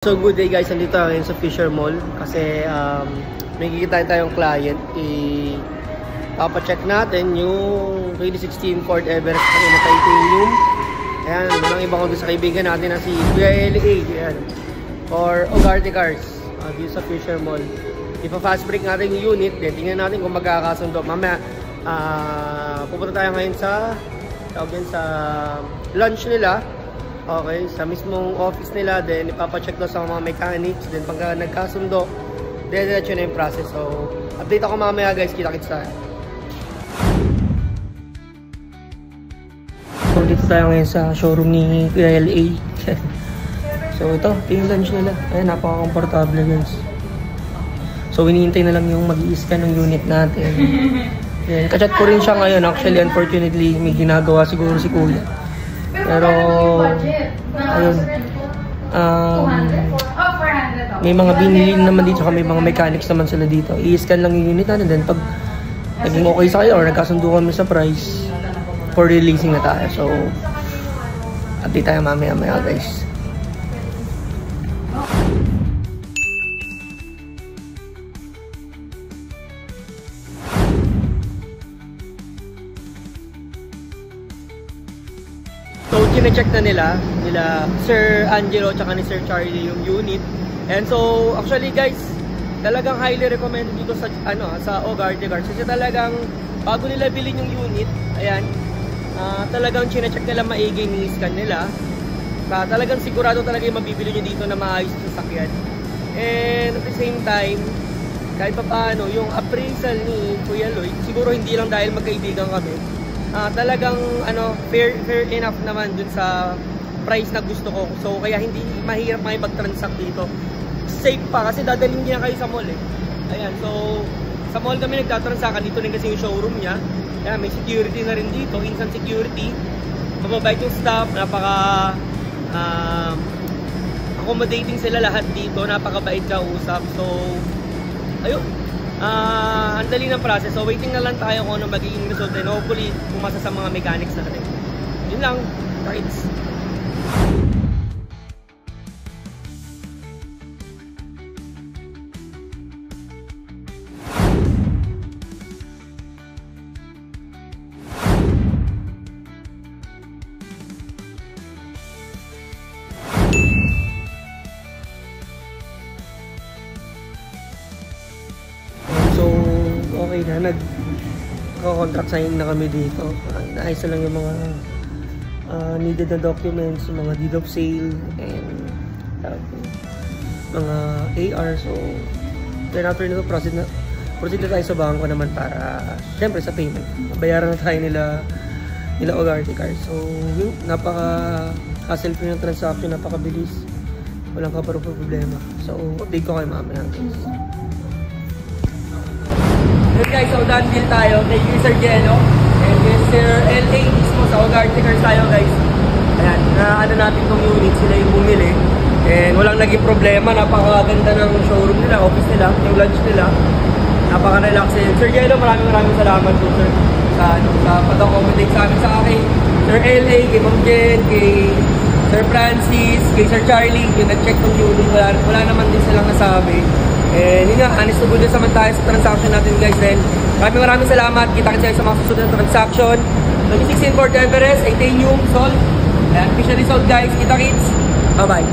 So good day guys, nandito ngayon sa Fisher Mall kasi may kikita tayong client. Papacheck natin yung 2016 Ford Everest na titanium. Ayan, walang ibang kundi sa kaibigan natin na si Kuya LA. Ayan. Or Ugarte Cars dito sa Fisher Mall. Ipa-fast break natin yung unit, then tingnan natin kung magkakasundo. Mamaya pupunta tayo ngayon sa lunch nila. Okay, sa mismong office nila, then ipapacheck daw sa mga mechanics, then pagka nagkasundo, diretso na yung process. So, update ako mamaya guys, kita-kits tayo. So, dito tayo ngayon sa showroom ni Kuya LA. So, ito yung lunch nila. Ayan, napaka-comfortable guys. So, hinihintay na lang yung mag-i-scan ng unit natin. Ayan, kachat ko rin siya ngayon. Actually, unfortunately, may ginagawa siguro si Kuya. Pero, ayun, may mga binili naman dito, may mga mechanics naman sila dito. I-scan lang yung unit natin, then pag naging okay sa kayo or nagkasundo kami sa price, for releasing na tayo. So, update tayo mamaya guys. So, kine-check na nila Sir Angelo tsaka ni Sir Charlie yung unit. And so, actually guys, talagang highly recommended dito sa sa Ugarte Cars. Kasi talagang bago nila bilhin yung unit, ayan, talagang kine-check nila maigi, ni-scan nila. Talagang sigurado talaga yung mabibili nyo dito na maayos na sakyan. And at the same time, kahit pa paano, yung appraisal ni Kuya Lloyd, siguro hindi lang dahil magkaibigan kami. Talagang fair enough naman dun sa price na gusto ko. So kaya hindi mahirap makipag-transact dito. Safe pa kasi dadalhin niya kayo sa mall eh. Ayan, so sa mall kami nagtatransact. Dito rin kasi yung showroom niya. Ayan, may security na rin dito, instant security. Mababait yung staff, napaka accommodating sila lahat dito, napakabait kausap. So ayun, ang dali ng process. So waiting na lang tayo kung ano magiging result, and hopefully pumasa sa mga mechanics natin. Yun lang, guys. So, okay na, nagko-contract signing na kami dito. Naayos na lang yung mga needed na documents, yung mga deed of sale, and mga AR. So, then after nito, proceed na tayo sa bangko naman para, syempre sa payment. Bayaran na tayo nila Ugarte Cars. So, yun, napaka-hassle-free ng transaction, napakabilis. Walang problema. So, update ko kayo mamaya guys. Guys, so done deal tayo. Thank you Sir Geno and Sir LA mismo sa Ugarte Cars tayo guys. Ayan, natin itong unit, sila yung bumili. And walang naging problema, napakaganda ng showroom nila, office nila, yung lunch nila. Napaka-relaxing. Sir Geno, maraming salamat po sir sa pag-accommodate sa amin, sa akin. Sir LA, kay Ma'am Jen, kay Sir Francis, kay Sir Charlie, yung nag-check ng unit, wala naman din silang nasabi. And yun nga, honest to goodness naman tayo sa transaction natin guys. Then maraming salamat. Kita-kits tayo sa mga susunod na transaction. 2016 Ford Everest, titanium, sold. Ayan, officially sold guys. Kita-kits. Bye-bye.